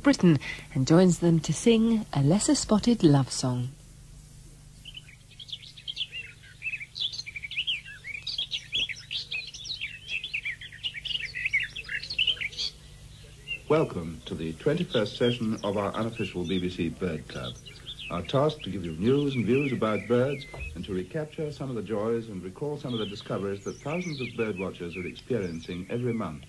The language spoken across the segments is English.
Britain and joins them to sing a lesser-spotted love song. Welcome to the 21st session of our unofficial BBC Bird Club. Our task to give you news and views about birds and to recapture some of the joys and recall some of the discoveries that thousands of bird watchers are experiencing every month.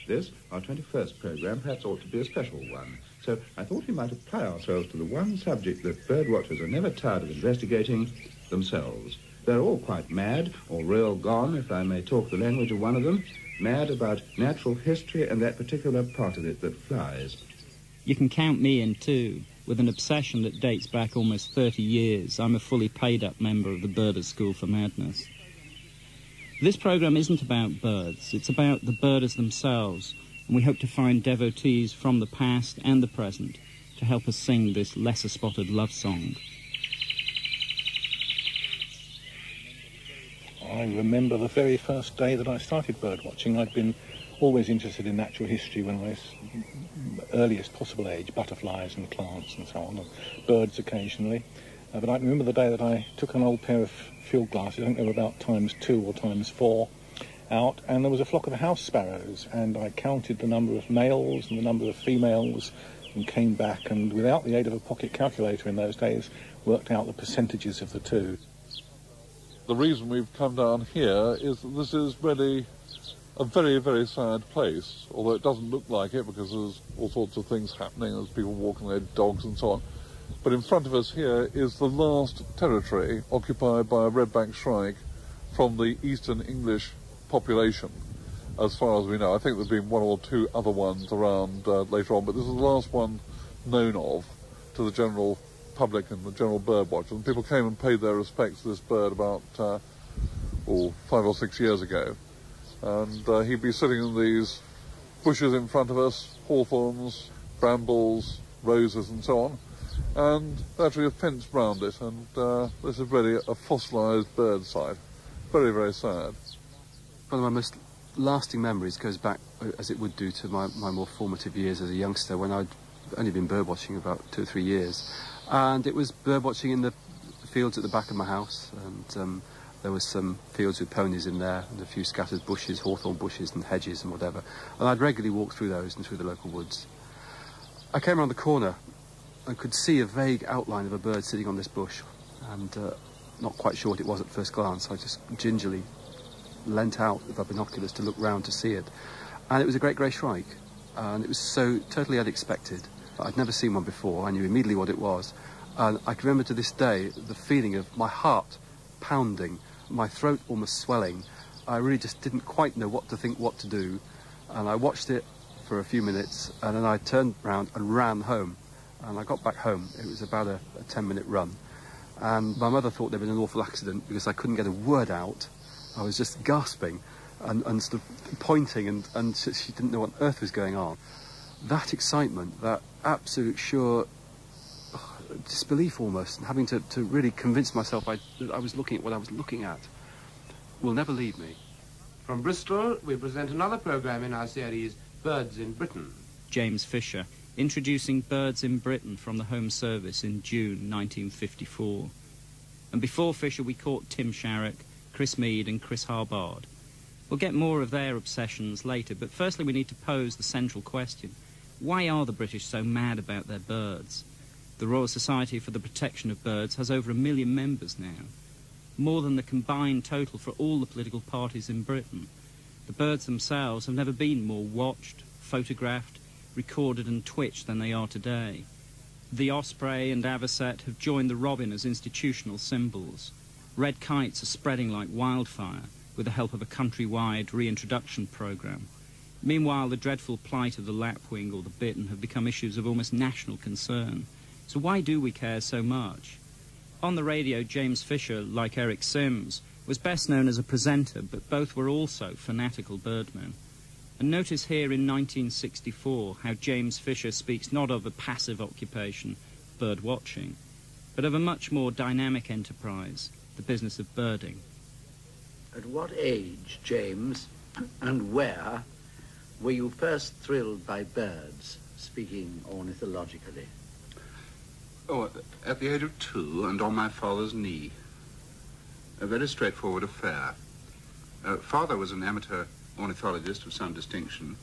This, our 21st programme, perhaps ought to be a special one. So I thought we might apply ourselves to the one subject that bird watchers are never tired of investigating, themselves. They're all quite mad, or real gone, if I may talk the language of one of them, mad about natural history and that particular part of it that flies. You can count me in too, with an obsession that dates back almost 30 years. I'm a fully paid-up member of the Birders' School for Madness. This programme isn't about birds, it's about the birders themselves, and we hope to find devotees from the past and the present to help us sing this lesser-spotted love song. I remember the very first day that I started bird watching. I'd been always interested in natural history when I was earliest possible age, butterflies and plants and so on, and birds occasionally. But I remember the day that I took an old pair of field glasses, I think they were about ×2 or ×4, out, and there was a flock of house sparrows, and I counted the number of males and the number of females and came back, and without the aid of a pocket calculator in those days, worked out the percentages of the two. The reason we've come down here is that this is really a very, very sad place, although it doesn't look like it because there's all sorts of things happening, there's people walking their dogs and so on. But in front of us here is the last territory occupied by a redback shrike from the Eastern English population, as far as we know. I think there's been one or two other ones around later on, but this is the last one known of to the general public and the general bird watchers. And people came and paid their respects to this bird about 5 or 6 years ago. And he'd be sitting in these bushes in front of us, hawthorns, brambles, roses and so on. And actually a fence round it, and this is really a fossilised bird site. Very, very sad. One of my most lasting memories goes back, as it would do, to my more formative years as a youngster, when I'd only been bird watching about 2 or 3 years. And it was bird watching in the fields at the back of my house, and there was some fields with ponies in there, and a few scattered bushes, hawthorn bushes and hedges and whatever. And I'd regularly walk through those and through the local woods. I came around the corner and could see a vague outline of a bird sitting on this bush, and not quite sure what it was at first glance. I just gingerly leant out with my binoculars to look round to see it. And it was a great grey shrike, and it was so totally unexpected. I'd never seen one before. I knew immediately what it was, and I can remember to this day the feeling of my heart pounding, my throat almost swelling. I really just didn't quite know what to think, what to do, and I watched it for a few minutes, and then I turned round and ran home. And I got back home. It was about a 10-minute run, and my mother thought there'd been an awful accident because I couldn't get a word out. I was just gasping and sort of pointing, and she didn't know what on earth was going on. That excitement, that absolute sure disbelief almost, and having to really convince myself that I was looking at what I was looking at, will never leave me. From Bristol, we present another programme in our series, Birds in Britain. James Fisher, introducing Birds in Britain from the Home Service in June 1954. And before Fisher, we caught Tim Sharrock, Chris Mead and Chris Harbard. We'll get more of their obsessions later, but firstly we need to pose the central question. Why are the British so mad about their birds? The Royal Society for the Protection of Birds has over 1 million members now, more than the combined total for all the political parties in Britain. The birds themselves have never been more watched, photographed, recorded and twitched than they are today. The osprey and avocet have joined the robin as institutional symbols. Red kites are spreading like wildfire with the help of a countrywide reintroduction programme. Meanwhile, the dreadful plight of the lapwing or the bittern have become issues of almost national concern. So why do we care so much? On the radio, James Fisher, like Eric Sims, was best known as a presenter, but both were also fanatical birdmen. And notice here in 1964 how James Fisher speaks not of a passive occupation, bird watching, but of a much more dynamic enterprise, the business of birding. At what age, James, and where, were you first thrilled by birds, speaking ornithologically? Oh, at the age of 2 and on my father's knee. A very straightforward affair. Father was an amateur ornithologist of some distinction.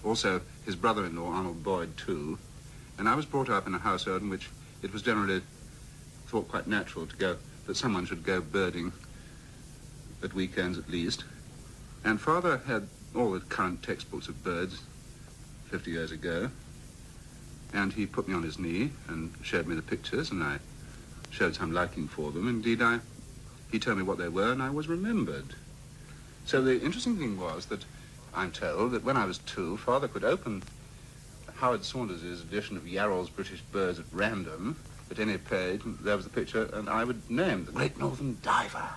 Also, his brother-in-law, Arnold Boyd, too. And I was brought up in a household in which it was generally thought quite natural that someone should go birding at weekends at least. And Father had all the current textbooks of birds 50 years ago. And he put me on his knee and showed me the pictures, and I showed some liking for them. Indeed, he told me what they were, and I was remembered. So the interesting thing was that I'm told that when I was 2, Father could open Howard Saunders's edition of Yarrell's British Birds at random, at any page, and there was the picture, and I would name the Great Northern Diver.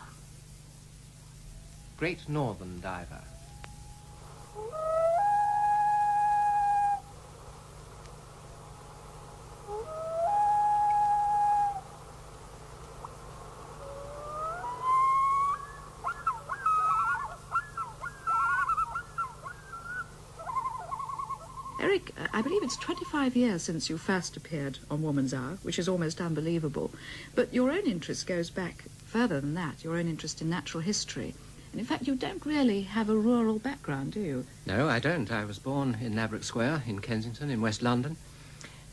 Great Northern Diver. Eric, I believe it's 25 years since you first appeared on Woman's Hour, which is almost unbelievable. But your own interest goes back further than that, your own interest in natural history. And in fact, you don't really have a rural background, do you? No, I don't. I was born in Laverick Square in Kensington in West London.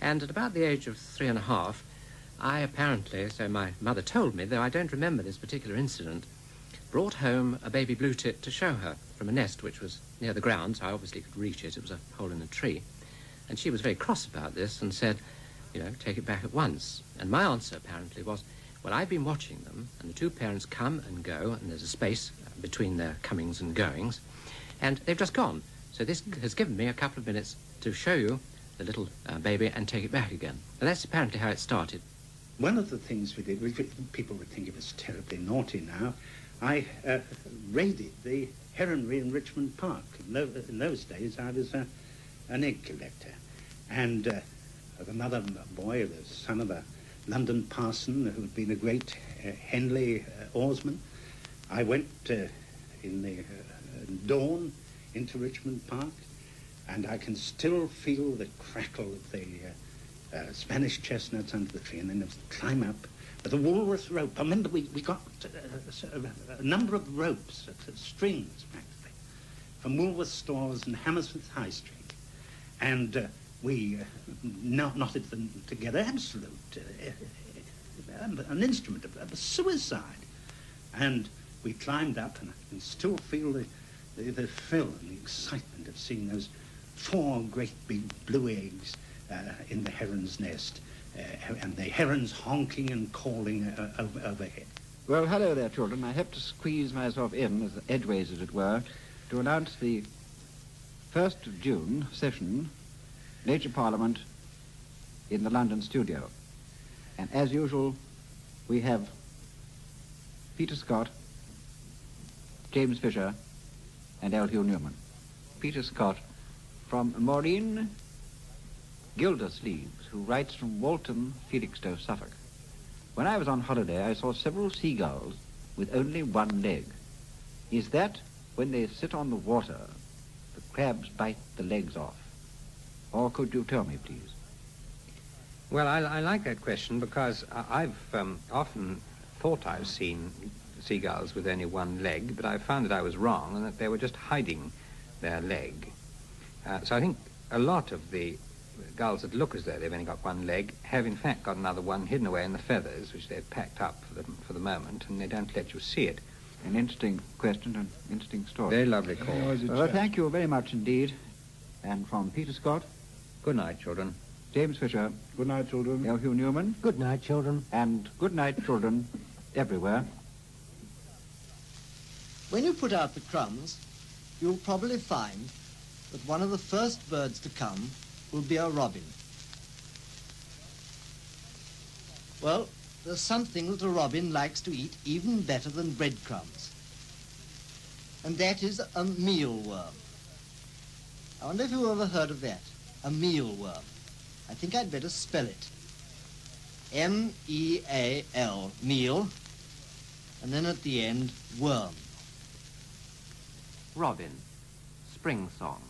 And at about the age of 3.5, I apparently, so my mother told me, though I don't remember this particular incident, brought home a baby blue tit to show her from a nest which was near the ground, so I obviously could reach it. It was a hole in a tree. And she was very cross about this and said, you know, take it back at once. And my answer, apparently, was, well, I've been watching them, and the two parents come and go, and there's a space between their comings and goings, and they've just gone. So this has given me a couple of minutes to show you the little baby and take it back again. And that's apparently how it started. One of the things we did, people would think it was terribly naughty now, I raided the heronry in Richmond Park. In those days, I was an egg collector. And another boy, the son of a London parson who had been a great Henley oarsman, I went in the dawn into Richmond Park, and I can still feel the crackle of the Spanish chestnuts under the tree, and then there was the climb up with a Woolworth rope. I remember we got a number of ropes, strings practically, from Woolworth stores in Hammersmith High Street. And we knotted them together, absolute, an instrument of suicide. And we climbed up, and I can still feel the thrill and the excitement of seeing those 4 great big blue eggs in the heron's nest, and the herons honking and calling overhead. Well, hello there, children. I have to squeeze myself in, as edgeways, as it were, to announce the 1st of June session, Nature Parliament, in the London studio. And as usual, we have Peter Scott, James Fisher, and L. Hugh Newman. Peter Scott, from Maureen Gildersleeves, who writes from Walton, Felixstowe, Suffolk. When I was on holiday, I saw several seagulls with only one leg. Is that, when they sit on the water, the crabs bite the legs off? Or could you tell me, please? Well, I like that question because I've often thought I've seen seagulls with only one leg, but I found that I was wrong and that they were just hiding their leg. So I think a lot of the gulls that look as though they've only got one leg have in fact got another one hidden away in the feathers, which they've packed up for the moment, and they don't let you see it. An interesting question and interesting story. Very lovely call. Well, thank you very much indeed. And from Peter Scott. Good night, children. James Fisher. Good night, children. L. Hugh Newman. Good night, children. And good night, children, everywhere. When you put out the crumbs, you'll probably find that one of the first birds to come will be a robin. Well, there's something that a robin likes to eat even better than breadcrumbs, and that is a mealworm. I wonder if you've ever heard of that, a mealworm. I think I'd better spell it. M-E-A-L, meal, and then at the end, worm. Robin, spring song.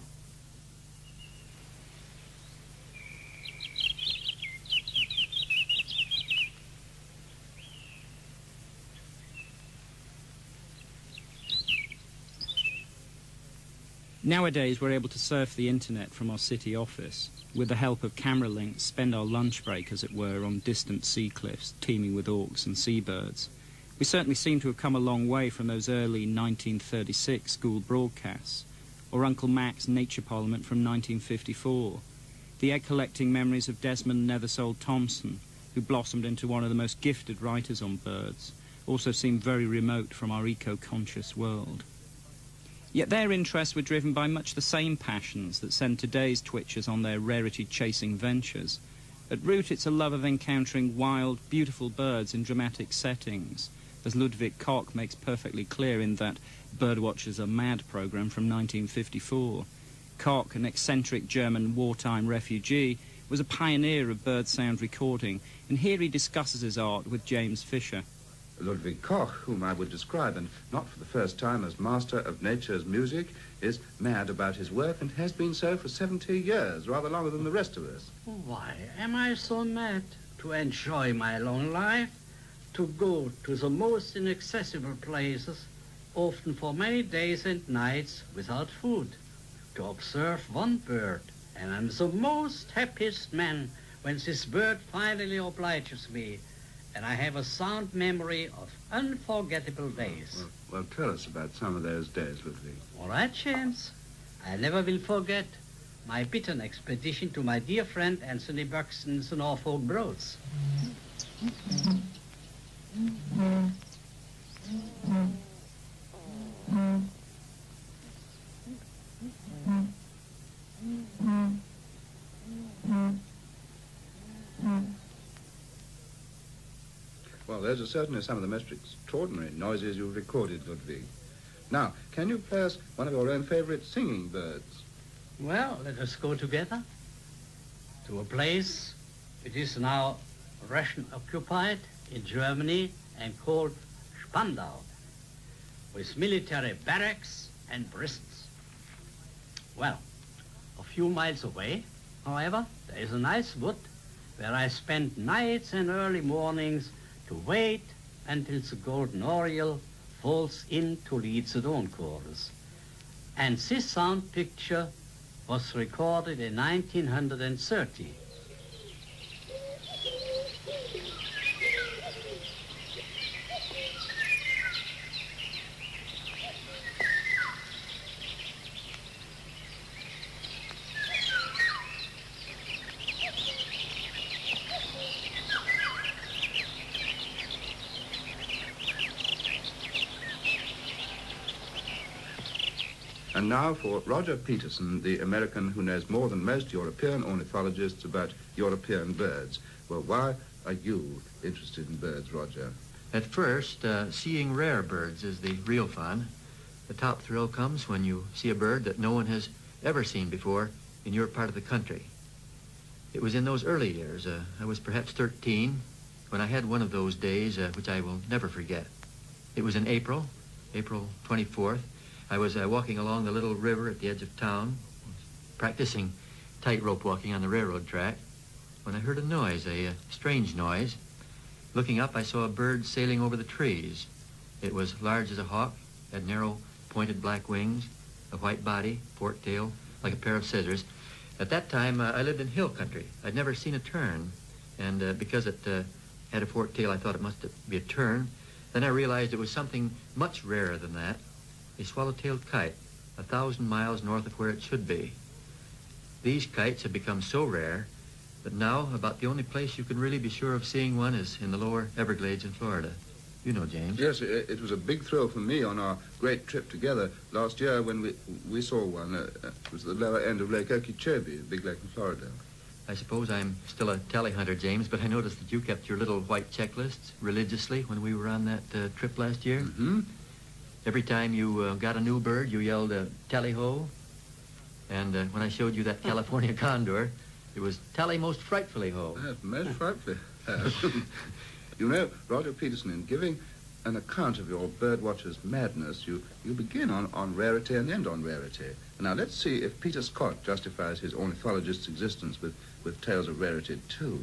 Nowadays, we're able to surf the internet from our city office. With the help of camera links, spend our lunch break, as it were, on distant sea cliffs teeming with auks and seabirds. We certainly seem to have come a long way from those early 1936 school broadcasts, or Uncle Mac's Nature Parliament from 1954, the egg-collecting memories of Desmond Nethersold Thompson, who blossomed into one of the most gifted writers on birds, also seem very remote from our eco-conscious world. Yet their interests were driven by much the same passions that send today's twitchers on their rarity-chasing ventures. At root, it's a love of encountering wild, beautiful birds in dramatic settings, as Ludwig Koch makes perfectly clear in that Birdwatchers Are Mad programme from 1954. Koch, an eccentric German wartime refugee, was a pioneer of bird sound recording, and here he discusses his art with James Fisher. Ludwig Koch, whom I would describe, and not for the first time, as master of nature's music, is mad about his work and has been so for 70 years, rather longer than the rest of us. Why am I so mad? To enjoy my long life, to go to the most inaccessible places, often for many days and nights without food, to observe one bird, and I'm the most happiest man when this bird finally obliges me, and I have a sound memory of unforgettable days. Well, tell us about some of those days, Ludwig. All right, James. I never will forget my Bittern expedition to my dear friend Anthony Buxton's Norfolk Broads. Well, those are certainly some of the most extraordinary noises you've recorded, Ludwig. Now, can you play us one of your own favourite singing birds? Well, let us go together to a place it is now Russian-occupied in Germany and called Spandau, with military barracks and prisons. Well, a few miles away, however, there is a nice wood where I spend nights and early mornings to wait until the golden oriole falls in to lead the dawn chorus. And this sound picture was recorded in 1930. And now for Roger Peterson, the American who knows more than most European ornithologists about European birds. Well, why are you interested in birds, Roger? At first, seeing rare birds is the real fun. The top thrill comes when you see a bird that no one has ever seen before in your part of the country. It was in those early years, I was perhaps 13, when I had one of those days which I will never forget. It was in April 24th. I was walking along the little river at the edge of town, practicing tightrope walking on the railroad track, when I heard a noise, a strange noise. Looking up, I saw a bird sailing over the trees. It was large as a hawk, had narrow, pointed black wings, a white body, forked tail, like a pair of scissors. At that time, I lived in hill country. I'd never seen a tern, and because it had a forked tail, I thought it must be a tern. Then I realized it was something much rarer than that. A swallow-tailed kite, 1,000 miles north of where it should be. These kites have become so rare that now about the only place you can really be sure of seeing one is in the lower Everglades in Florida. You know, James. Yes, it was a big thrill for me on our great trip together last year when we saw one. It was the lower end of Lake Okeechobee, a big lake in Florida. I suppose I'm still a tally hunter, James, but I noticed that you kept your little white checklists religiously when we were on that trip last year. Mm-hmm. Every time you got a new bird, you yelled, tally-ho. And when I showed you that California condor, it was tally most frightfully ho. Yes, most frightfully. You know, Roger Peterson, in giving an account of your birdwatcher's madness, you begin on rarity and end on rarity. Now, let's see if Peter Scott justifies his ornithologist's existence with tales of rarity, too.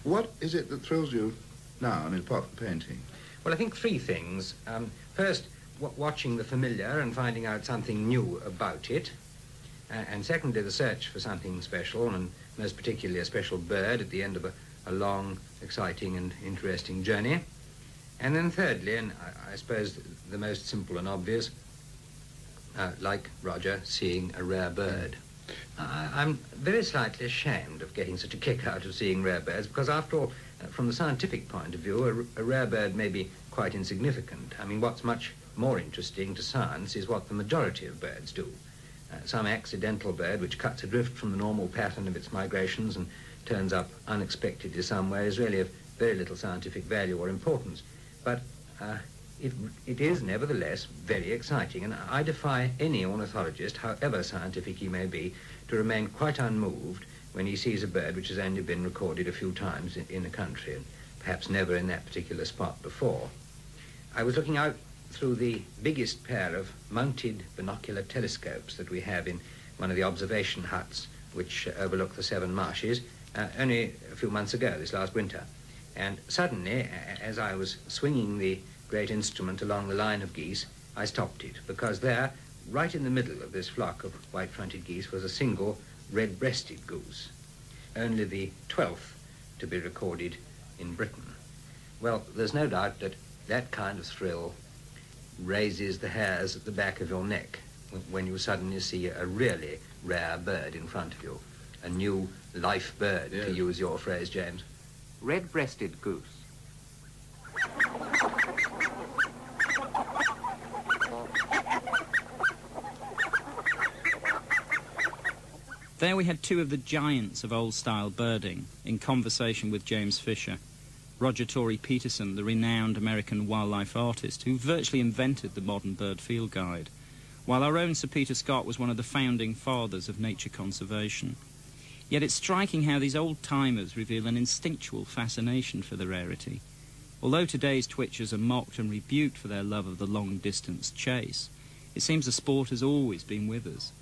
What is it that thrills you now, I mean, apart from painting? Well, I think three things. First, watching the familiar and finding out something new about it. and secondly, the search for something special, and most particularly a special bird at the end of a long, exciting and interesting journey. And then thirdly, and I suppose the most simple and obvious, like Roger, seeing a rare bird. I'm very slightly ashamed of getting such a kick out of seeing rare birds, because after all, from the scientific point of view, a rare bird may be quite insignificant. I mean, what's much more interesting to science is what the majority of birds do. Some accidental bird which cuts adrift from the normal pattern of its migrations and turns up unexpectedly somewhere is really of very little scientific value or importance. But it is nevertheless very exciting, and I defy any ornithologist, however scientific he may be, to remain quite unmoved when he sees a bird which has only been recorded a few times in the country, and perhaps never in that particular spot before. I was looking out through the biggest pair of mounted binocular telescopes that we have in one of the observation huts which overlook the Seven Marshes only a few months ago, this last winter. And suddenly, as I was swinging the great instrument along the line of geese, I stopped it, because there, right in the middle of this flock of white-fronted geese, was a single red-breasted goose, only the 12th to be recorded in Britain. Well, there's no doubt that that kind of thrill raises the hairs at the back of your neck when you suddenly see a really rare bird in front of you, a new life bird, to use your phrase, James. Red-breasted goose. There we had two of the giants of old-style birding in conversation with James Fisher. Roger Torrey Peterson, the renowned American wildlife artist who virtually invented the modern bird field guide, while our own Sir Peter Scott was one of the founding fathers of nature conservation. Yet it's striking how these old-timers reveal an instinctual fascination for the rarity. Although today's twitchers are mocked and rebuked for their love of the long-distance chase, it seems the sport has always been with us.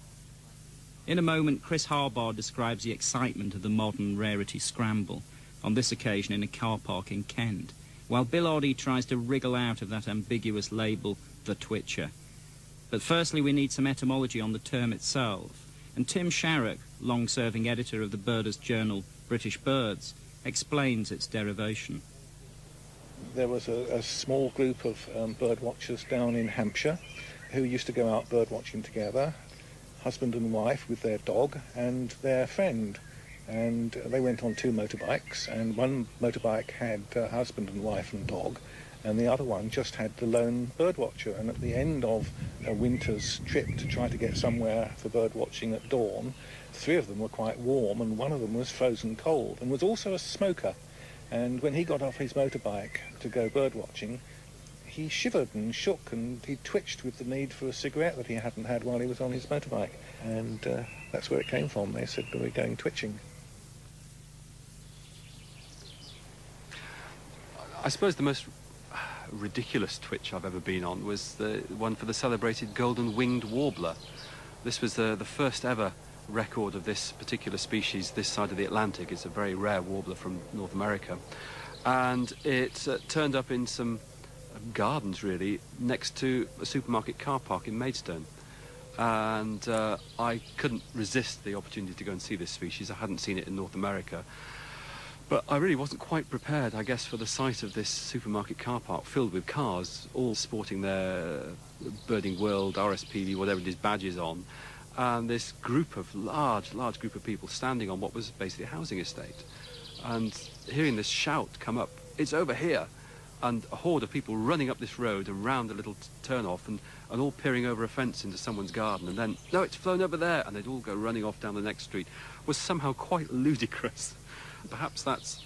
In a moment, Chris Harbard describes the excitement of the modern rarity scramble, on this occasion in a car park in Kent, while Bill Oddie tries to wriggle out of that ambiguous label, the twitcher. But firstly, we need some etymology on the term itself, and Tim Sharrock, long-serving editor of the birders' journal British Birds, explains its derivation. There was a small group of bird watchers down in Hampshire who used to go out bird watching together, husband and wife with their dog and their friend. And they went on two motorbikes, and one motorbike had husband and wife and dog, and the other one just had the lone bird watcher. And at the end of a winter's trip to try to get somewhere for bird watching at dawn, three of them were quite warm, and one of them was frozen cold and was also a smoker. And when he got off his motorbike to go bird watching, he shivered and shook, and he twitched with the need for a cigarette that he hadn't had while he was on his motorbike. And that's where it came from. They said they were going twitching. I suppose the most ridiculous twitch I've ever been on was the one for the celebrated golden-winged warbler. This was the first ever record of this particular species this side of the Atlantic. It's a very rare warbler from North America. And it turned up in some gardens, really, next to a supermarket car park in Maidstone. And I couldn't resist the opportunity to go and see this species. I hadn't seen it in North America. But I really wasn't quite prepared, I guess, for the sight of this supermarket car park filled with cars, all sporting their Birding World, RSPB, whatever it is, badges on, and this group of, large group of people standing on what was basically a housing estate. And hearing this shout come up, "It's over here!" and a horde of people running up this road and round a little turn-off and all peering over a fence into someone's garden, and then, "No, it's flown over there," and they'd all go running off down the next street, was somehow quite ludicrous. Perhaps that's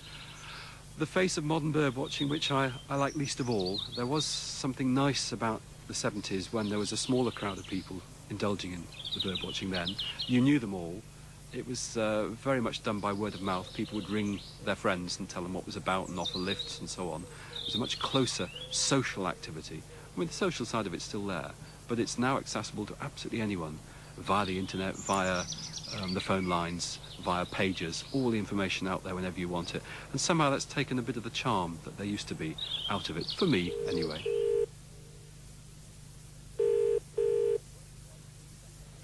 the face of modern bird watching which I like least of all. There was something nice about the 70s when there was a smaller crowd of people indulging in the bird watching then. You knew them all. It was very much done by word of mouth. People would ring their friends and tell them what was about and offer lifts and so on. It was a much closer social activity. I mean, the social side of it's still there, but it's now accessible to absolutely anyone via the internet, via the phone lines, via pages, all the information out there whenever you want it. And somehow that's taken a bit of the charm that there used to be out of it, for me anyway.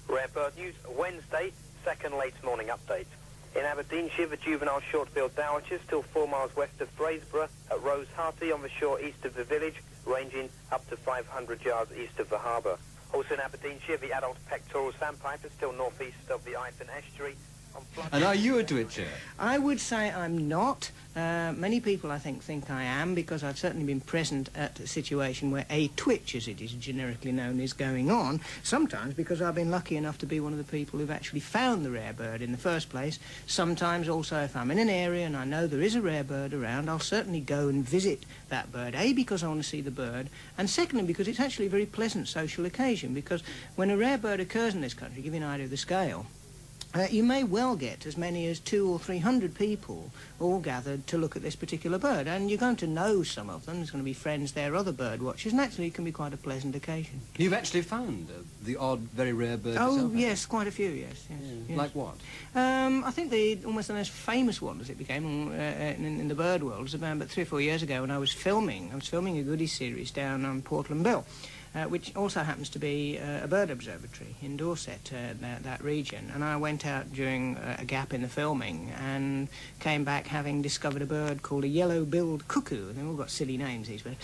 Rare Bird News. News, Wednesday, second late morning update. In Aberdeenshire, the juvenile short-billed dowitcher still 4 miles west of Fraserburgh at Rose Hearty on the shore east of the village, ranging up to 500 yards east of the harbour. Also in Aberdeenshire, the adult pectoral sandpiper still northeast of the Ithon estuary. And are you a twitcher? I would say I'm not. Many people, I think I am, because I've certainly been present at a situation where a twitch, as it is generically known, is going on. Sometimes because I've been lucky enough to be one of the people who've actually found the rare bird in the first place. Sometimes also if I'm in an area and I know there is a rare bird around, I'll certainly go and visit that bird. A, because I want to see the bird, and secondly because it's actually a very pleasant social occasion, because when a rare bird occurs in this country, to give you an idea of the scale, you may well get as many as 200 or 300 people all gathered to look at this particular bird, and you're going to know some of them. There's going to be friends there, other bird watchers, and actually it can be quite a pleasant occasion. You've actually found the odd, very rare bird Oh, yourself, yes, quite a few, yes. Yes. Like what? I think almost the most famous one as it became in the bird world was about 3 or 4 years ago when I was filming a goodie series down on Portland Bill. Which also happens to be a bird observatory in Dorset, that region. And I went out during a gap in the filming and came back having discovered a bird called a yellow-billed cuckoo. They've all got silly names, these birds.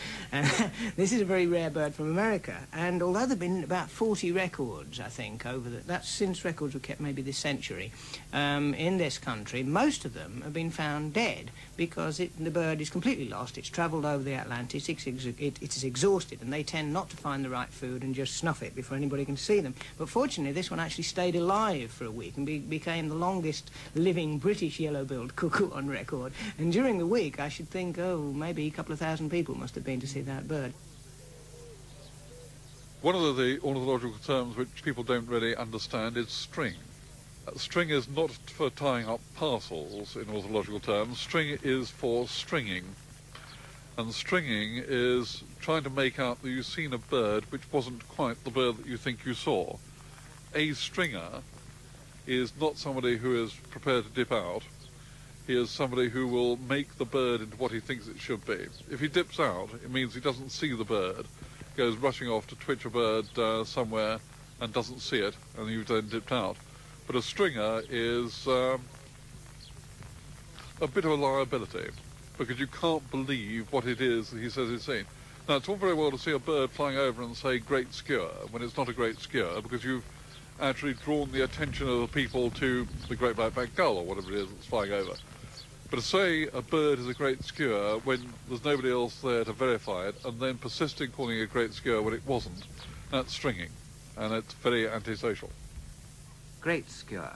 This is a very rare bird from America. And although there have been about 40 records, I think, that's since records were kept maybe this century, in this country, most of them have been found dead because the bird is completely lost. It's travelled over the Atlantic, it's exhausted, and they tend not to find the right food and just snuff it before anybody can see them. But fortunately, this one actually stayed alive for a week and became the longest living British yellow-billed cuckoo on record. And during the week, I should think, maybe a couple of thousand people must have been to see that bird. One of the ornithological terms which people don't really understand is string. String is not for tying up parcels in ornithological terms. String is for stringing. And stringing is trying to make out that you've seen a bird which wasn't quite the bird that you think you saw. A stringer is not somebody who is prepared to dip out. He is somebody who will make the bird into what he thinks it should be. If he dips out, it means he doesn't see the bird, goes rushing off to twitch a bird somewhere and doesn't see it, and you've then dipped out. But a stringer is a bit of a liability, because you can't believe what it is that he says he's seen. Now, it's all very well to see a bird flying over and say great skewer, when it's not a great skewer, because you've actually drawn the attention of the people to the great black-backed gull, or whatever it is that's flying over. But to say a bird is a great skewer when there's nobody else there to verify it, and then persisting calling it a great skewer when it wasn't, that's stringing, and it's very antisocial. Great skewer.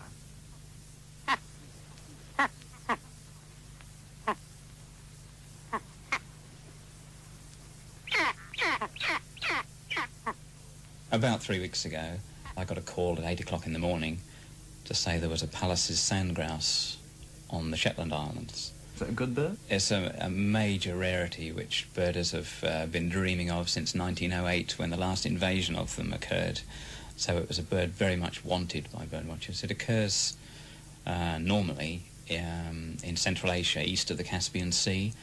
About 3 weeks ago, I got a call at 8 o'clock in the morning to say there was a Pallas's sandgrouse on the Shetland Islands. Is that a good bird? It's a major rarity which birders have been dreaming of since 1908, when the last invasion of them occurred. So it was a bird very much wanted by birdwatchers. It occurs normally in Central Asia, east of the Caspian Sea.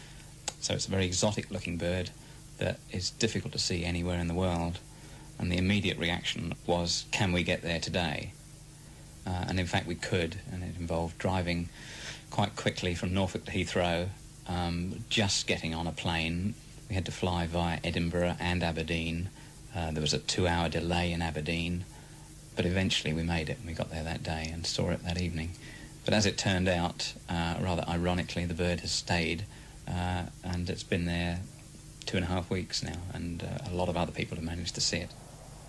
So it's a very exotic-looking bird that is difficult to see anywhere in the world. And the immediate reaction was, can we get there today? And in fact we could, and it involved driving quite quickly from Norfolk to Heathrow, just getting on a plane. We had to fly via Edinburgh and Aberdeen. There was a 2-hour delay in Aberdeen, but eventually we made it, and we got there that day and saw it that evening. But as it turned out, rather ironically, the bird has stayed, and it's been there 2.5 weeks now, and a lot of other people have managed to see it.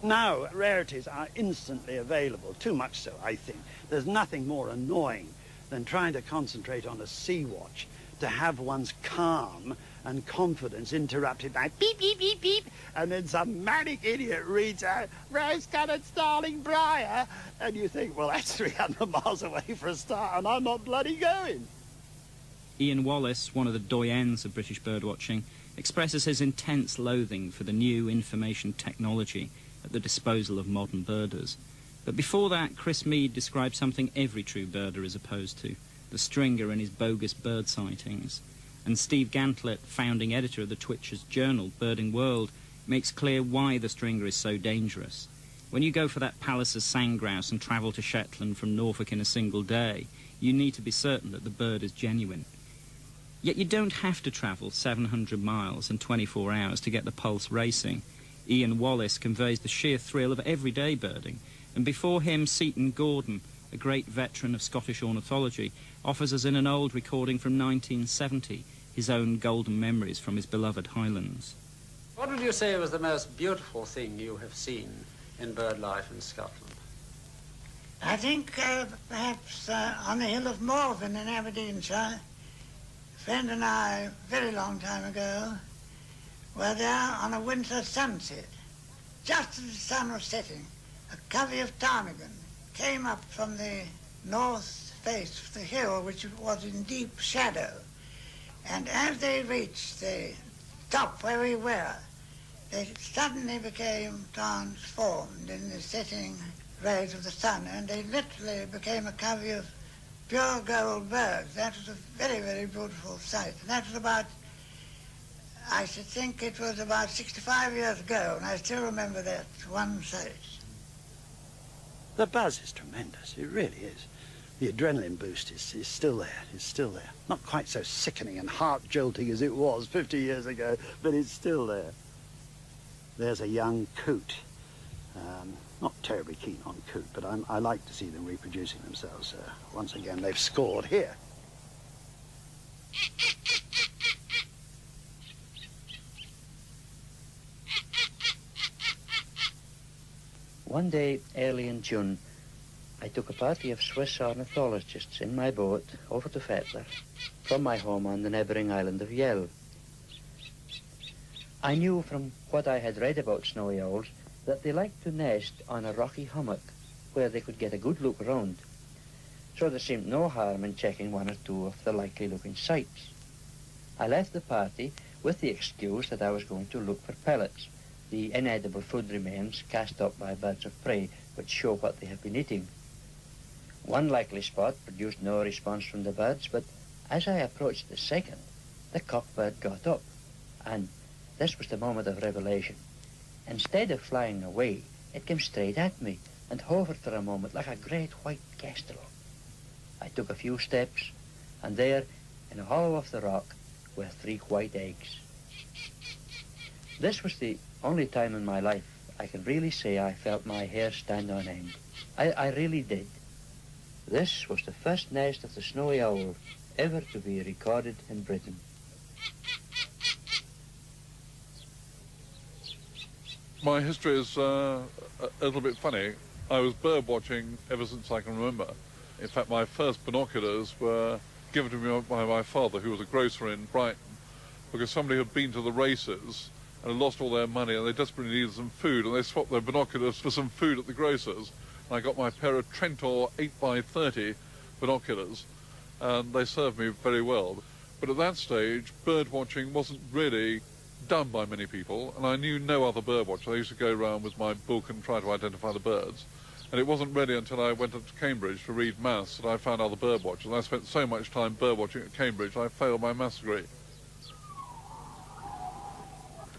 Now, rarities are instantly available, too much so, I think. There's nothing more annoying than trying to concentrate on a sea watch, to have one's calm and confidence interrupted by beep, beep, beep, beep, and then some manic idiot reads out, rose-coloured starling briar, and you think, well, that's 300 miles away for a start, and I'm not bloody going. Ian Wallace, one of the doyens of British birdwatching, expresses his intense loathing for the new information technology at the disposal of modern birders. But before that, Chris Mead described something every true birder is opposed to, the stringer and his bogus bird sightings. And Steve Gantlett, founding editor of the Twitcher's journal, Birding World, makes clear why the stringer is so dangerous. When you go for that Palliser's sandgrouse and travel to Shetland from Norfolk in a single day, you need to be certain that the bird is genuine. Yet you don't have to travel 700 miles in 24 hours to get the pulse racing. Ian Wallace conveys the sheer thrill of everyday birding, and before him Seaton Gordon, a great veteran of Scottish ornithology, offers us in an old recording from 1970 his own golden memories from his beloved Highlands. What would you say was the most beautiful thing you have seen in bird life in Scotland? I think perhaps on the hill of Morven in Aberdeenshire, a friend and I, a very long time ago, were there on a winter sunset. Just as the sun was setting, a covey of ptarmigan came up from the north face of the hill, which was in deep shadow. And as they reached the top where we were, they suddenly became transformed in the setting rays of the sun, and they literally became a covey of pure gold birds. That was a very, very beautiful sight. And that was about, I should think it was about 65 years ago, and I still remember that one sight. The buzz is tremendous, it really is. The adrenaline boost is still there, it's still there. Not quite so sickening and heart-jolting as it was 50 years ago, but it's still there. There's a young coot. Not terribly keen on coot, but I like to see them reproducing themselves. Once again, they've scored here. One day, early in June, I took a party of Swiss ornithologists in my boat over to Fettler from my home on the neighbouring island of Yell. I knew from what I had read about snowy owls that they liked to nest on a rocky hummock where they could get a good look round, so there seemed no harm in checking one or two of the likely-looking sites. I left the party with the excuse that I was going to look for pellets, the inedible food remains cast up by birds of prey which show what they have been eating. One likely spot produced no response from the birds, but as I approached the second, the cockbird got up, and this was the moment of revelation. Instead of flying away, it came straight at me and hovered for a moment like a great white kestrel. I took a few steps, and there, in a hollow of the rock, were 3 white eggs. This was the only time in my life I can really say I felt my hair stand on end. I really did. This was the first nest of the snowy owl ever to be recorded in Britain. My history is a little bit funny. I was bird watching ever since I can remember. In fact, my first binoculars were given to me by my father, who was a grocer in Brighton, because somebody had been to the races and had lost all their money, and they desperately needed some food, and they swapped their binoculars for some food at the grocer's. And I got my pair of Trentor 8x30 binoculars, and they served me very well. But at that stage, bird watching wasn't really done by many people, and I knew no other bird watcher. I used to go around with my book and try to identify the birds. And it wasn't really until I went up to Cambridge to read maths that I found other bird watchers. And I spent so much time bird watching at Cambridge, I failed my maths degree.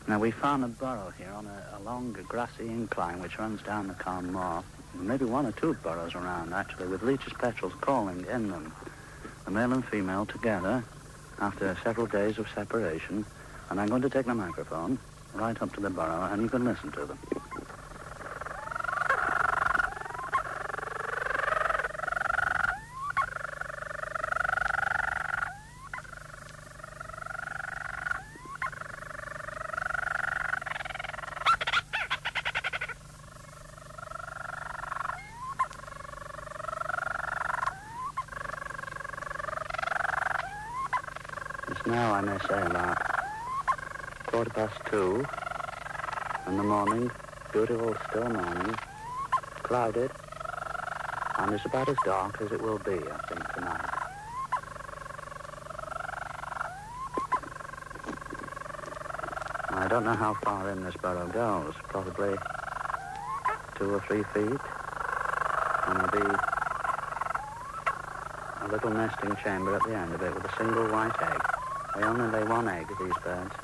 Now, we found a burrow here on a long grassy incline which runs down the Carn Moor. Maybe 1 or 2 burrows around, actually, with leech's petrels calling in them. The male and female together after several days of separation. And I'm going to take the microphone right up to the burrow, and you can listen to them. It's now, I may say, about 2:15 in the morning, beautiful still morning, clouded, and it's about as dark as it will be, I think, tonight. I don't know how far in this burrow goes, probably 2 or 3 feet, and there'll be a little nesting chamber at the end of it with a single white egg. They only lay 1 egg, these birds.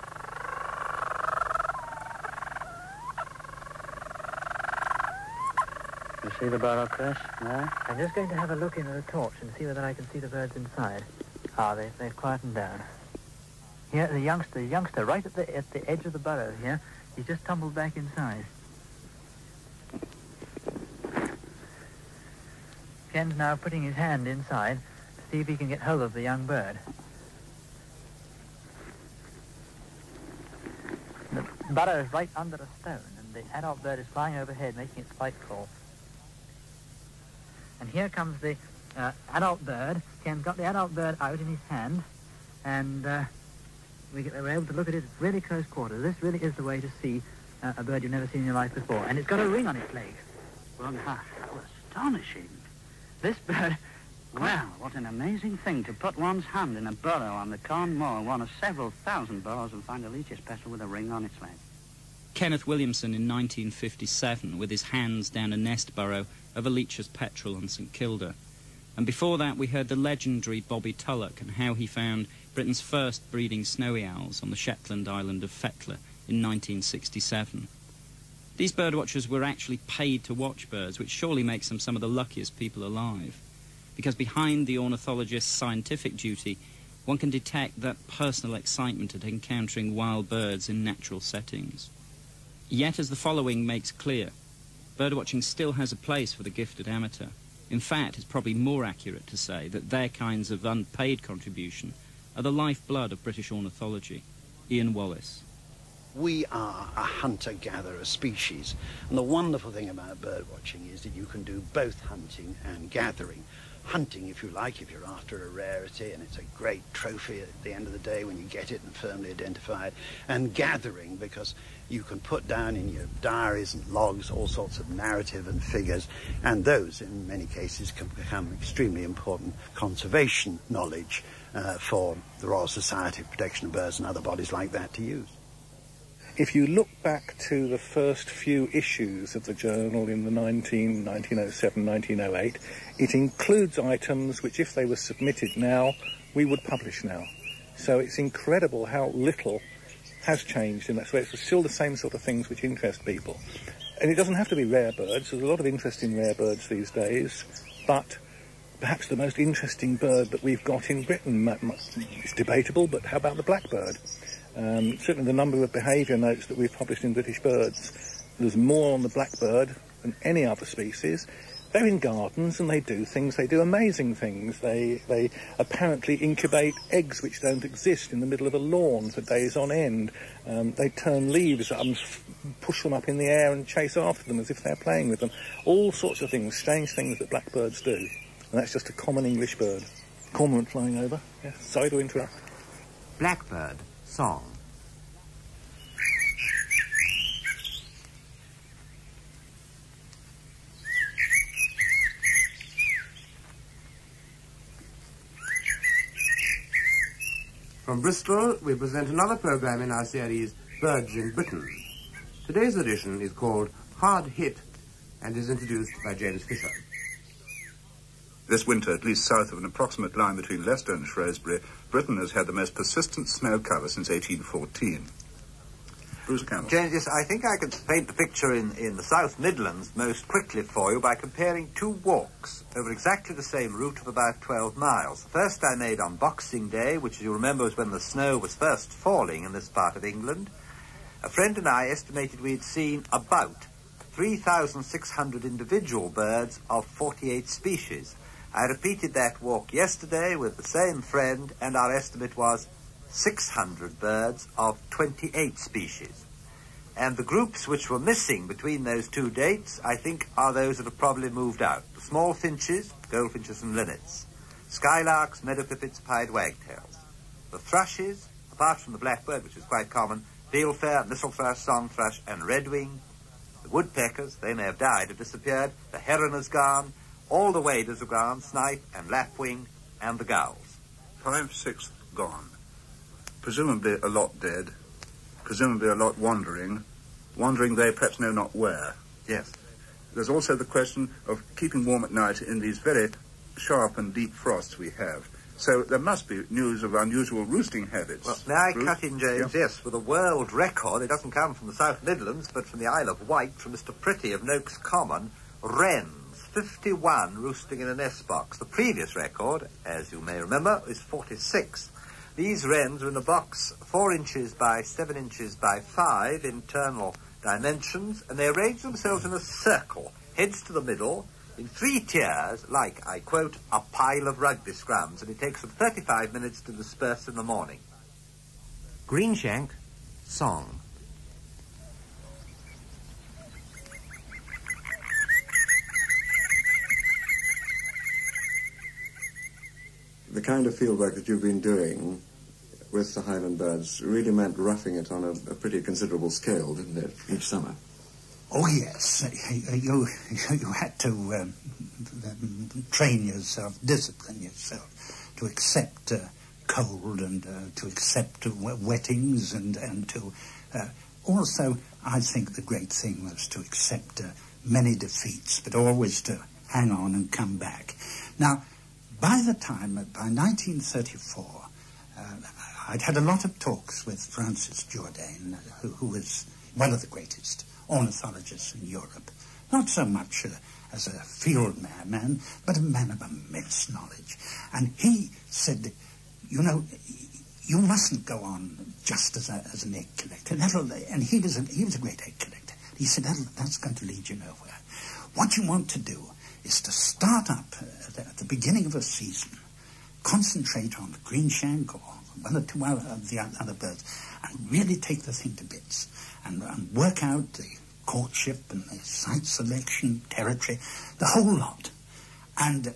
You see the burrow, Chris? No? I'm just going to have a look in with a torch and see whether I can see the birds inside. Ah, they've quietened down. Here, the youngster, right at the edge of the burrow here, he's just tumbled back inside. Ken's now putting his hand inside to see if he can get hold of the young bird. The burrow is right under a stone, and the adult bird is flying overhead, making its flight call. And here comes the adult bird. Ken's got the adult bird out in his hand, and we were able to look at it at really close quarters. This really is the way to see a bird you've never seen in your life before. And it's got a ring on its legs. Well, how astonishing. This bird, well, what an amazing thing to put one's hand in a burrow on the Carn Moor, one of several thousand burrows, and find a leech's petrel with a ring on its leg. Kenneth Williamson in 1957 with his hands down a nest burrow of a leech's petrel on St Kilda. And before that we heard the legendary Bobby Tulloch and how he found Britain's first breeding snowy owls on the Shetland island of Fetla in 1967. These birdwatchers were actually paid to watch birds, which surely makes them some of the luckiest people alive. Because behind the ornithologist's scientific duty, one can detect that personal excitement at encountering wild birds in natural settings. Yet, as the following makes clear, birdwatching still has a place for the gifted amateur. In fact, it's probably more accurate to say that their kinds of unpaid contribution are the lifeblood of British ornithology. Ian Wallace. We are a hunter-gatherer species, and the wonderful thing about birdwatching is that you can do both hunting and gathering. Hunting, if you like, if you're after a rarity, and it's a great trophy at the end of the day when you get it and firmly identify it, and gathering because you can put down in your diaries and logs all sorts of narrative and figures, and those, in many cases, can become extremely important conservation knowledge for the Royal Society of Protection of Birds and other bodies like that to use. If you look back to the first few issues of the journal in the 1907, 1908, it includes items which, if they were submitted now, we would publish now. So it's incredible how little has changed in that. So it's still the same sort of things which interest people. And it doesn't have to be rare birds. There's a lot of interest in rare birds these days, but perhaps the most interesting bird that we've got in Britain, it's debatable, but how about the blackbird? Certainly the number of behaviour notes that we've published in British Birds, there's more on the blackbird than any other species. They're in gardens and they do things, they do amazing things. They apparently incubate eggs which don't exist in the middle of a lawn for days on end. They turn leaves up and push them up in the air and chase after them as if they're playing with them. All sorts of things, strange things that blackbirds do. And that's just a common English bird. Cormorant flying over. Yeah, sorry to interrupt. Blackbird. Song. From Bristol, we present another programme in our series, Birds in Britain. Today's edition is called Hard Hit and is introduced by James Fisher. This winter, at least south of an approximate line between Leicester and Shrewsbury, Britain has had the most persistent snow cover since 1814. Bruce Campbell. James, yes, I think I can paint the picture in the South Midlands most quickly for you by comparing two walks over exactly the same route of about 12 miles. The first I made on Boxing Day, which, as you remember, was when the snow was first falling in this part of England. A friend and I estimated we'd seen about 3,600 individual birds of 48 species. I repeated that walk yesterday with the same friend, and our estimate was 600 birds of 28 species. And the groups which were missing between those two dates, I think, are those that have probably moved out. The small finches, goldfinches and linnets. Skylarks, meadow pipits, pied wagtails. The thrushes, apart from the blackbird, which is quite common, fieldfare, thistle thrush, song thrush, and redwing. The woodpeckers, they may have died, have disappeared. The heron has gone. All the waders have gone, snipe and lapwing, and the gulls. 5/6 gone. Presumably a lot dead. Presumably a lot wandering. Wandering they perhaps know not where. Yes. There's also the question of keeping warm at night in these very sharp and deep frosts we have. So there must be news of unusual roosting habits. Well, may I cut in, James? Yeah. Yes, for the world record, it doesn't come from the South Midlands, but from the Isle of Wight, from Mr. Pretty of Noakes Common. wrens, 51 roosting in a nest box. The previous record, as you may remember, is 46. These wrens were in a box 4 inches by 7 inches by 5 internal dimensions, and they arranged themselves in a circle, heads to the middle, in 3 tiers, like, I quote, a pile of rugby scrums, and it takes them 35 minutes to disperse in the morning. Greenshank, song. The kind of field work that you've been doing with the Highland birds really meant roughing it on a pretty considerable scale, didn't it, each summer? Oh, yes. You had to train yourself, discipline yourself to accept cold and to accept wettings and to... also, I think the great thing was to accept many defeats, but always to hang on and come back. Now, by 1934, I'd had a lot of talks with Francis Jourdain, who was one of the greatest ornithologists in Europe. Not so much as a field man, but a man of immense knowledge. And he said, you know, you mustn't go on just as an egg collector. And he was a great egg collector. He said, that's going to lead you nowhere. What you want to do is to start up at the beginning of a season, concentrate on the greenshank or one or two of the other birds, and really take the thing to bits and work out the courtship and the site selection, territory, the whole lot. And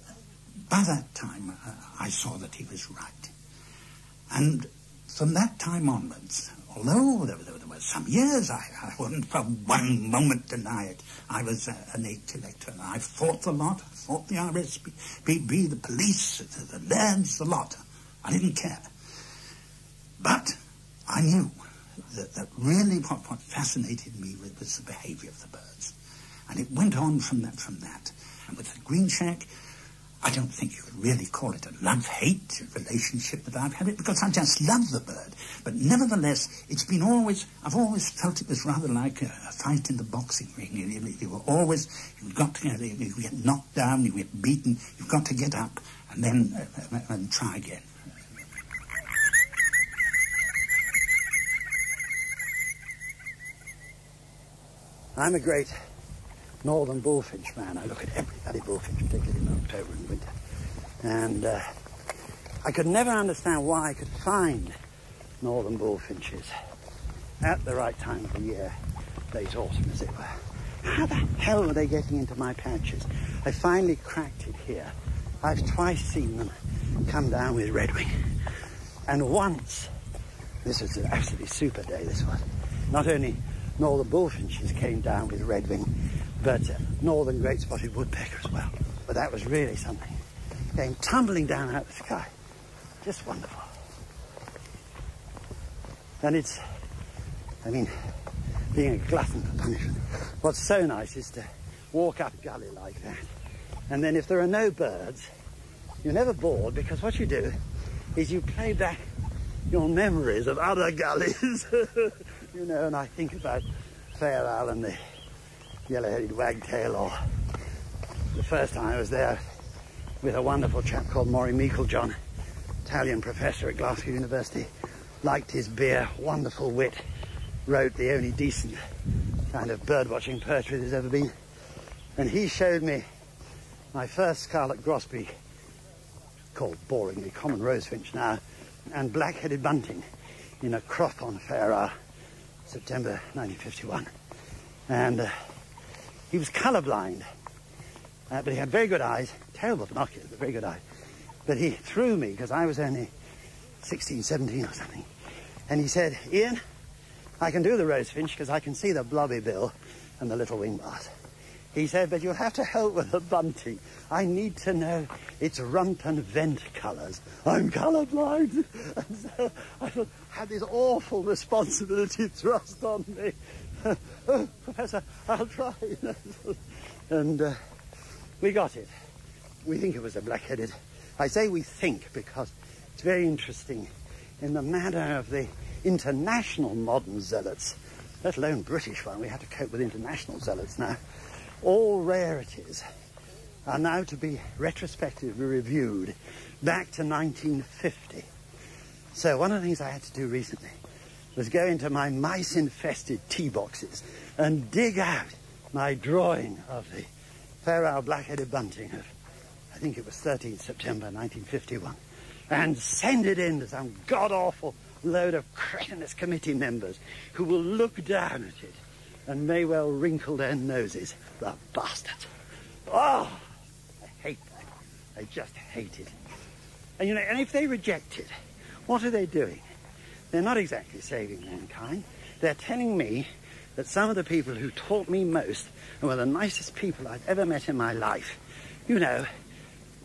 by that time, I saw that he was right. And from that time onwards, although there were some years, I wouldn't for one moment deny it, I was an egg collector, and I fought the lot. I fought the RSPB, the police, the lairds, the lot. I didn't care. But I knew that really what fascinated me was the behavior of the birds. And it went on from that. And with the greenshank, I don't think you could really call it a love-hate relationship that I've had it, because I just love the bird. But nevertheless, I've always felt it was rather like a fight in the boxing ring. You've got to get knocked down, you get beaten, you've got to get up and then and try again. I'm a great northern bullfinch man. I look at every bloody bullfinch, particularly in October and winter. And I could never understand why I could find northern bullfinches at the right time of the year, late autumn as it were. How the hell were they getting into my patches? I finally cracked it here. I've twice seen them come down with redwing. And once, this was an absolutely super day, this was, not only northern bullfinches came down with redwing, but northern great spotted woodpecker as well. But that was really something. Came tumbling down out of the sky. Just wonderful. And being a glutton for punishment, what's so nice is to walk up a gully like that. And then if there are no birds, you're never bored, because what you do is you play back your memories of other gullies. You know, and I think about Fair Owl and the yellow-headed wagtail, or the first time I was there with a wonderful chap called Maury Meiklejohn, Italian professor at Glasgow University, liked his beer, wonderful wit, wrote the only decent kind of bird-watching poetry there's ever been. And he showed me my first scarlet grosbeak, called boringly common rosefinch now, and black-headed bunting in a crop on Fair Owl, September 1951. And he was colourblind, but he had very good eyes, terrible binoculars, but very good eyes. But he threw me, because I was only 16, 17 or something, and he said, Ian, I can do the rosefinch because I can see the blobby bill and the little wing bars. He said, but you'll have to help with the bunting. I need to know its rump and vent colours. I'm colourblind. And so I had this awful responsibility thrust on me. Oh, Professor, I'll try. And we got it. We think it was a black-headed. I say we think because it's very interesting in the manner of the international modern zealots, let alone British one. We have to cope with international zealots now. all rarities are now to be retrospectively reviewed back to 1950. So one of the things I had to do recently was go into my mice-infested tea boxes and dig out my drawing of the feral black-headed bunting of, I think it was 13th September 1951, and send it in to some god-awful load of cretinous committee members who will look down at it and may well wrinkle their noses. The bastards. Oh, I hate that. I just hate it. And, you know, and if they reject it, what are they doing? They're not exactly saving mankind. They're telling me that some of the people who taught me most and were the nicest people I've ever met in my life, you know,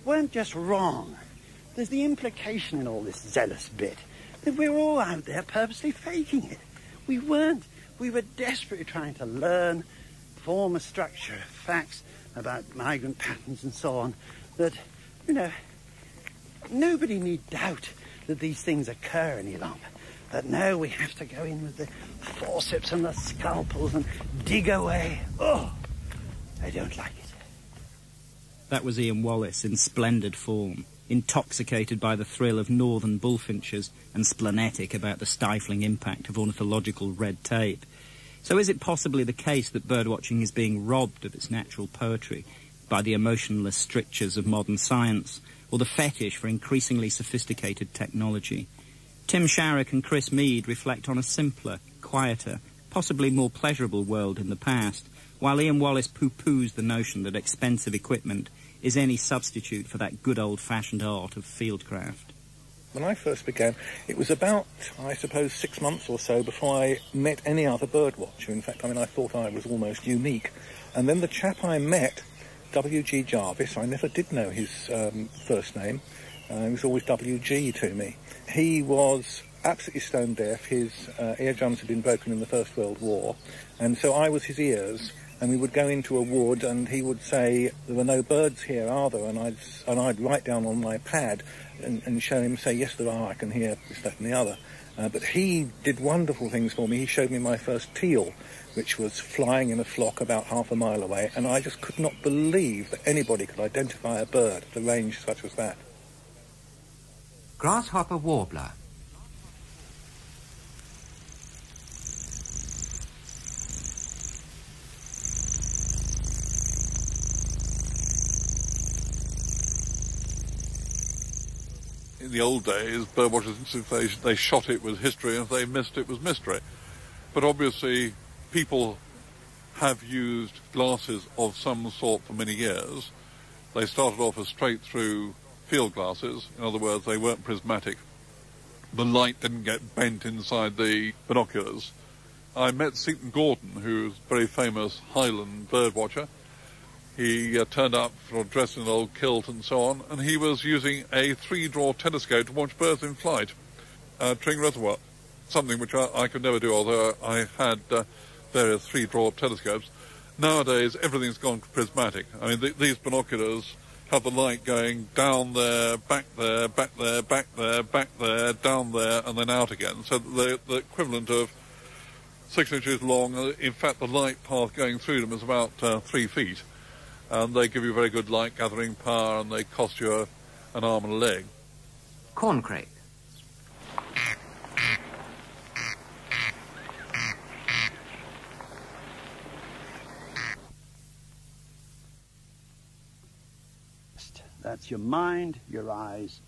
weren't just wrong. There's the implication in all this zealous bit that we're all out there purposely faking it. We weren't. We were desperately trying to learn, form a structure of facts about migrant patterns and so on, that, you know, nobody need doubt that these things occur any longer. But no, we have to go in with the forceps and the scalpels and dig away. Oh, I don't like it. That was Ian Wallace in splendid form, intoxicated by the thrill of northern bullfinches and splenetic about the stifling impact of ornithological red tape. So is it possibly the case that birdwatching is being robbed of its natural poetry by the emotionless strictures of modern science, or the fetish for increasingly sophisticated technology? Tim Sharrock and Chris Mead reflect on a simpler, quieter, possibly more pleasurable world in the past, while Ian Wallace pooh-poohs the notion that expensive equipment is any substitute for that good old-fashioned art of fieldcraft. When I first began, it was about, I suppose, 6 months or so before I met any other birdwatcher. In fact, I mean, I thought I was almost unique. And then the chap I met, W.G. Jarvis, I never did know his first name. He was always W.G. to me. He was absolutely stone deaf. His eardrums had been broken in the First World War. And so I was his ears. And we would go into a wood, and he would say, "There are no birds here, are there?" And I'd write down on my pad and show him, say, "Yes, there are. I can hear this, that, and the other." But he did wonderful things for me. He showed me my first teal, which was flying in a flock about half a mile away, and I just could not believe that anybody could identify a bird at a range such as that. Grasshopper warbler. In the old days, birdwatchers, they shot it with history, and if they missed it was mystery. But obviously, people have used glasses of some sort for many years. They started off as straight-through field glasses. In other words, they weren't prismatic. The light didn't get bent inside the binoculars. I met Seton Gordon, who's a very famous Highland birdwatcher. He turned up dressed in an old kilt and so on, and he was using a 3-draw telescope to watch birds in flight at Tring Reservoir, something which I could never do, although I had various 3-draw telescopes. Nowadays, everything's gone prismatic. I mean, these binoculars have the light going down there, back there, back there, back there, back there, down there, and then out again. So the equivalent of 6 inches long. In fact, the light path going through them is about 3 feet. And they give you very good light gathering power, and they cost you an arm and a leg. Corncrake. That's your mind, your eyes,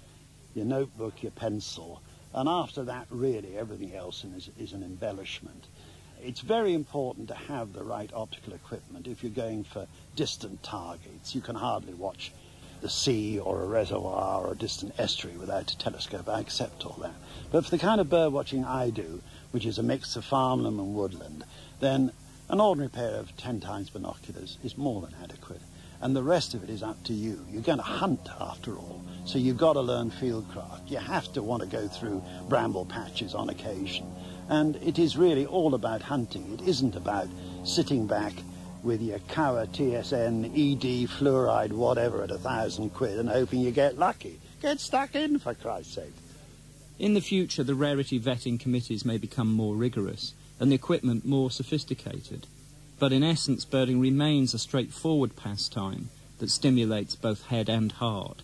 your notebook, your pencil, and after that, really, everything else is an embellishment. It's very important to have the right optical equipment. If you're going for distant targets, you can hardly watch the sea or a reservoir or a distant estuary without a telescope. I accept all that. But for the kind of bird watching I do, which is a mix of farmland and woodland, then an ordinary pair of 10 times binoculars is more than adequate. And the rest of it is up to you. You're going to hunt, after all, so you've got to learn fieldcraft. You have to want to go through bramble patches on occasion. And it is really all about hunting. It isn't about sitting back with your Cower TSN, ED, fluoride, whatever at £1,000 and hoping you get lucky. Get stuck in, for Christ's sake. In the future, the rarity vetting committees may become more rigorous and the equipment more sophisticated. but in essence birding remains a straightforward pastime that stimulates both head and heart.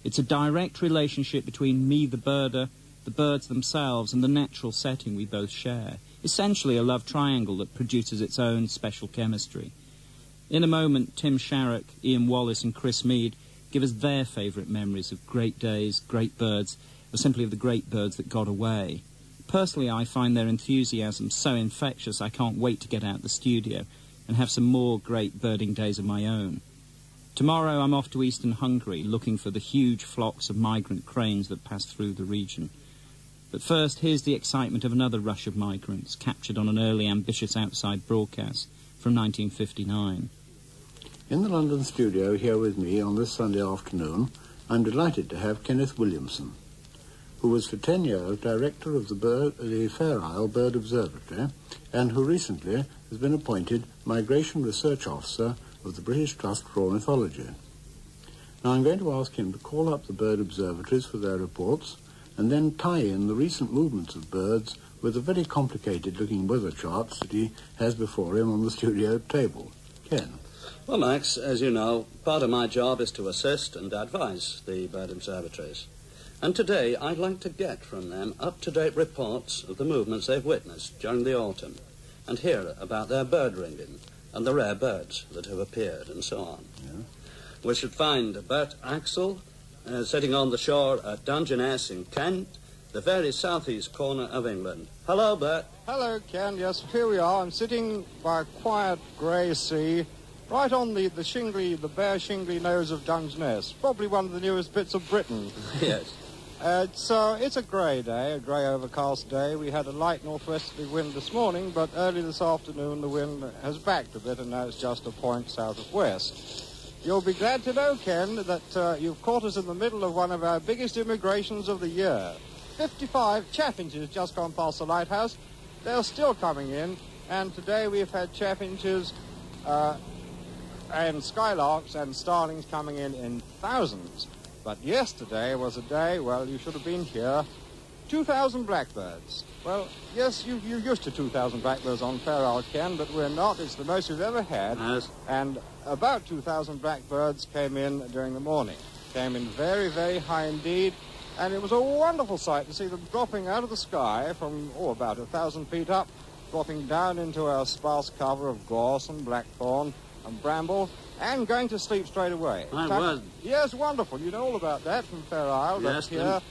It's a direct relationship between me, the birder, the birds themselves, and the natural setting we both share. Essentially a love triangle that produces its own special chemistry. In a moment, Tim Sharrock, Ian Wallace and Chris Mead give us their favourite memories of great days, great birds, or simply of the great birds that got away. Personally, I find their enthusiasm so infectious I can't wait to get out the studio and have some more great birding days of my own. Tomorrow I'm off to eastern Hungary looking for the huge flocks of migrant cranes that pass through the region. But first, here's the excitement of another rush of migrants captured on an early ambitious outside broadcast from 1959. In the London studio here with me on this Sunday afternoon, I'm delighted to have Kenneth Williamson, who was for 10 years director of the Fair Isle Bird Observatory and who recently has been appointed Migration Research Officer of the British Trust for Ornithology. Now I'm going to ask him to call up the bird observatories for their reports and then tie in the recent movements of birds with the very complicated-looking weather charts that he has before him on the studio table. Ken. Well, Max, as you know, part of my job is to assist and advise the bird observatories. And today I'd like to get from them up-to-date reports of the movements they've witnessed during the autumn and hear about their bird ringing and the rare birds that have appeared and so on. Yeah. We should find Bert Axel sitting on the shore at Dungeness in Kent, the very southeast corner of England. Hello, Bert. Hello, Ken. Yes, here we are. I'm sitting by a quiet grey sea right on the bare shingly nose of Dungeness, probably one of the newest bits of Britain. Yes. It's a grey day, a grey overcast day. We had a light northwesterly wind this morning, but early this afternoon the wind has backed a bit and now it's just a point south of west. You'll be glad to know, Ken, that you've caught us in the middle of one of our biggest immigrations of the year. 55 chaffinches just gone past the lighthouse. They're still coming in, and today we've had chaffinches and skylarks and starlings coming in thousands. But yesterday was a day, well, you should have been here, 2,000 blackbirds. Well, yes, you're used to 2,000 blackbirds on Fair Isle, Ken, but we're not. It's the most we've ever had. Yes. And about 2,000 blackbirds came in during the morning. Came in very, very high indeed. And it was a wonderful sight to see them dropping out of the sky from, about 1,000 feet up, dropping down into our sparse cover of gorse and blackthorn and bramble, and going to sleep straight away. Yes, wonderful. You know all about that from Fair Isle. Yes, here,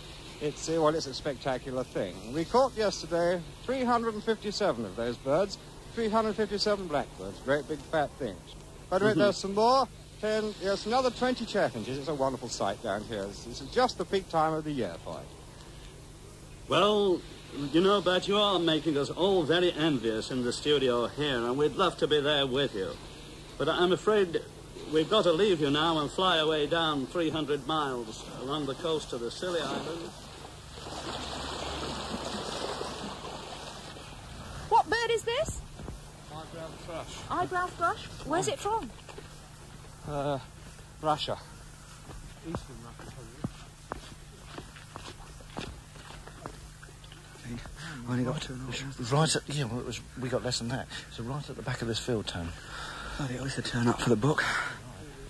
it's a spectacular thing. We caught yesterday 357 of those birds, 357 blackbirds, great big fat things. But there's some more. Yes, another 20 chaffinches. It's a wonderful sight down here. This is just the peak time of the year for it. Well, you know, Bert, you are making us all very envious in the studio here, and we'd love to be there with you. But I'm afraid we've got to leave you now and fly away down 300 miles along the coast of the Scilly Islands. What bird is this? Eyebrow thrush. Eyebrow thrush? Where's it from? Russia. Eastern Russia, We only got 2 knots. Right at, we got less than that. So right at the back of this field, Tone. Bloody hell, it's a turn up for the book.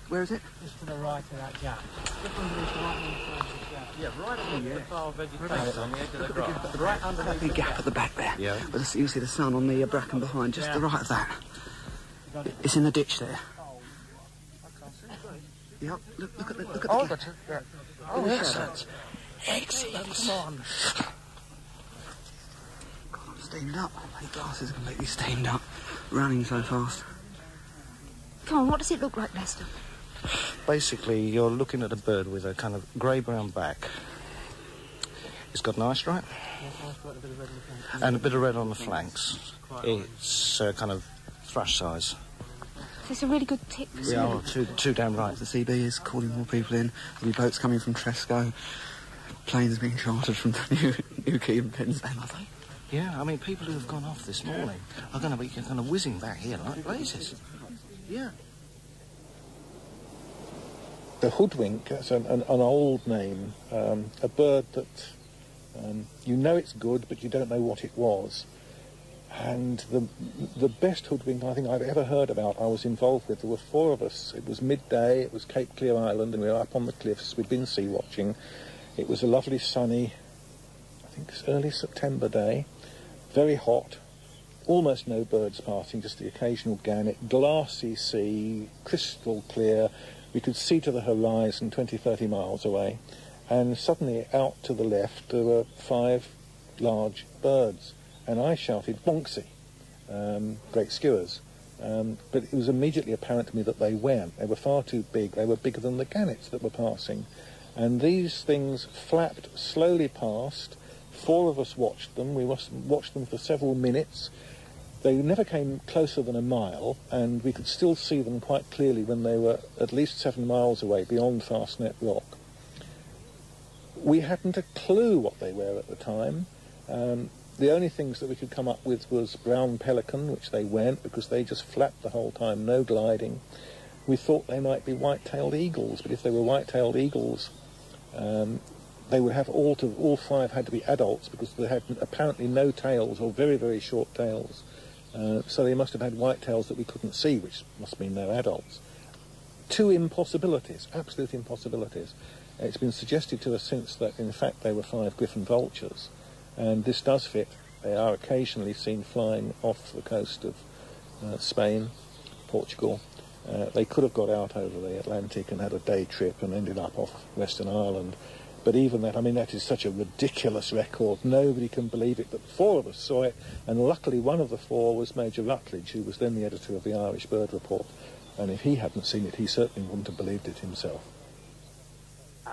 Where is it? Just to the right of that gap. Yeah, right under the pile of vegetation on the edge of the grass. Right underneath that big gap at the back there. Yeah. But you see the sun on the bracken behind, just to the right of that. It's in the ditch there. Yep, look at the gap. Oh, excellent. Excellent. Come on. God, I'm steamed up. My glasses are completely steamed up. Running so fast. Come on, what does it look like, Lester? Basically, you're looking at a bird with a kind of grey-brown back. It's got an eye stripe. And a bit of red on the flanks. It's kind of thrush size. So it's a really good tip. Yeah, too damn right. The CB is calling more people in. There'll be boats coming from Tresco. Planes being chartered from New Quay and Penzance, I think. Yeah, I mean, people who have gone off this morning are going to be kind of whizzing back here like blazes. Yeah. The hoodwink, that's an old name, a bird that you know it's good, but you don't know what it was. And the best hoodwink I think I've ever heard about I was involved with. There were 4 of us. It was midday, it was Cape Clear Island, and we were up on the cliffs. We'd been sea watching. It was a lovely sunny, I think early September day, very hot, almost no birds passing, just the occasional gannet, glassy sea, crystal clear. We could see to the horizon 20, 30 miles away, and suddenly out to the left there were 5 large birds. And I shouted, bonksy, great skewers. But it was immediately apparent to me that they weren't. They were far too big. They were bigger than the gannets that were passing. And these things flapped slowly past. 4 of us watched them. We watched them for several minutes. They never came closer than a mile, and we could still see them quite clearly when they were at least 7 miles away, beyond Fastnet Rock. We hadn't a clue what they were at the time. The only things that we could come up with was brown pelican, which they weren't, because they just flapped the whole time, no gliding. We thought they might be white-tailed eagles, but if they were white-tailed eagles, they would have all 5 had to be adults, because they had apparently no tails, or very, very short tails. So they must have had white tails that we couldn't see, which must mean they're adults. 2 impossibilities, absolute impossibilities. It's been suggested to us since that, in fact, they were 5 griffon vultures. And this does fit. They are occasionally seen flying off the coast of Spain, Portugal. They could have got out over the Atlantic and had a day trip and ended up off Western Ireland. But even that, I mean, that is such a ridiculous record. Nobody can believe it, but 4 of us saw it. And luckily one of the 4 was Major Rutledge, who was then the editor of the Irish Bird Report. And if he hadn't seen it, he certainly wouldn't have believed it himself.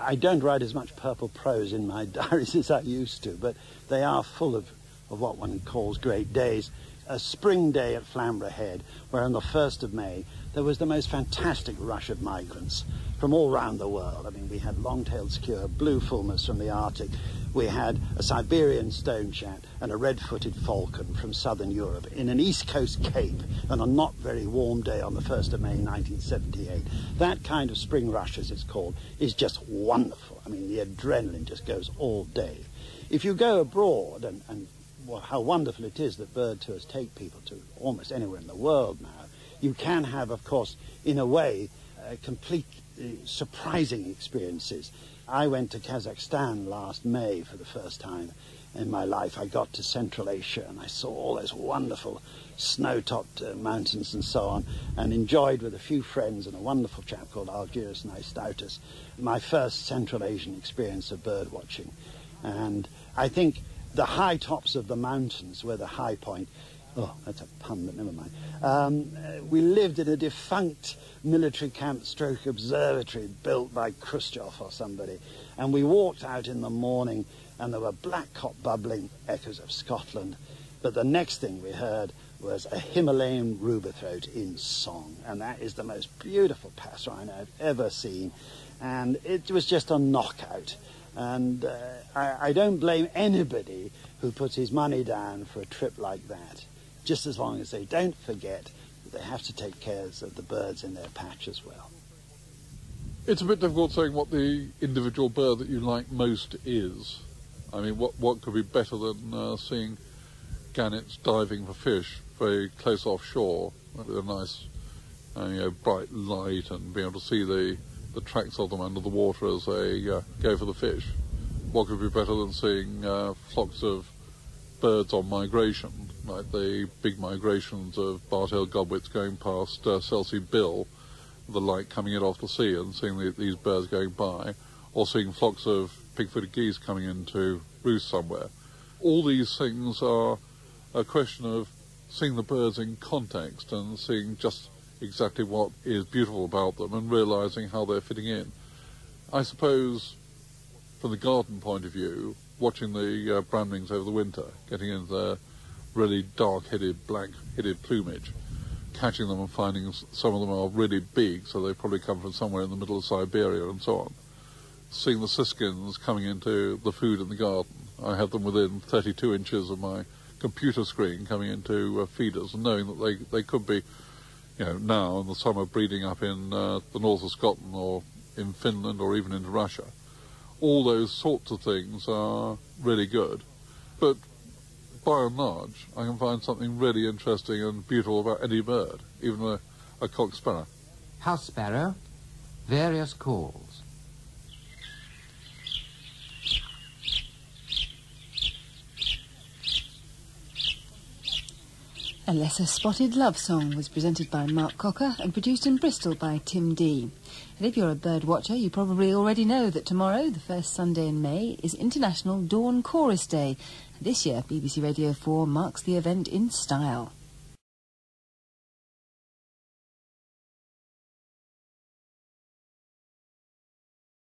I don't write as much purple prose in my diaries as I used to, but they are full of what one calls great days. A spring day at Flamborough Head, where on the 1st of May there was the most fantastic rush of migrants from all round the world. I mean, we had long-tailed skua, blue fulmars from the Arctic, we had a Siberian stonechat and a red-footed falcon from southern Europe in an east coast cape on a not very warm day on the 1st of May 1978. That kind of spring rush, as it's called, is just wonderful. I mean, the adrenaline just goes all day. If you go abroad, and well, how wonderful it is that bird tours take people to almost anywhere in the world now, you can have, of course, in a way, complete surprising experiences. I went to Kazakhstan last May for the first time in my life. I got to Central Asia and I saw all those wonderful snow-topped mountains and so on, and enjoyed with a few friends and a wonderful chap called Algiris Naistautas my first Central Asian experience of bird watching. And I think the high tops of the mountains were the high point. Oh, that's a pun, but never mind. We lived in a defunct military camp stroke observatory built by Khrushchev or somebody, and we walked out in the morning and there were blackcock bubbling, echoes of Scotland, but the next thing we heard was a Himalayan ruberthroat in song, and that is the most beautiful passerine I've ever seen, and it was just a knockout. And I don't blame anybody who puts his money down for a trip like that, just as long as they don't forget that they have to take care of the birds in their patch as well. It's a bit difficult saying what the individual bird that you like most is. I mean, what could be better than seeing gannets diving for fish very close offshore with a nice bright light and being able to see the tracks of them under the water as they go for the fish. What could be better than seeing flocks of birds on migration, like the big migrations of bar-tailed godwits going past Selsey Bill, the light coming in off the sea, and seeing these birds going by, or seeing flocks of pig-footed geese coming into roost somewhere. All these things are a question of seeing the birds in context and seeing just exactly what is beautiful about them and realising how they're fitting in. I suppose, from the garden point of view, watching the bramblings over the winter, getting into their really dark-headed, black-headed plumage, catching them and finding some of them are really big, so they probably come from somewhere in the middle of Siberia and so on. Seeing the siskins coming into the food in the garden. I have them within 32 inches of my computer screen coming into feeders, and knowing that they could be, now in the summer breeding up in the north of Scotland or in Finland or even into Russia. All those sorts of things are really good. But by and large, I can find something really interesting and beautiful about any bird, even a cock sparrow. House sparrow, various calls. A Lesser Spotted Love Song was presented by Mark Cocker and produced in Bristol by Tim Dee. And if you're a bird watcher, you probably already know that tomorrow, the first Sunday in May, is International Dawn Chorus Day. This year, BBC Radio 4 marks the event in style.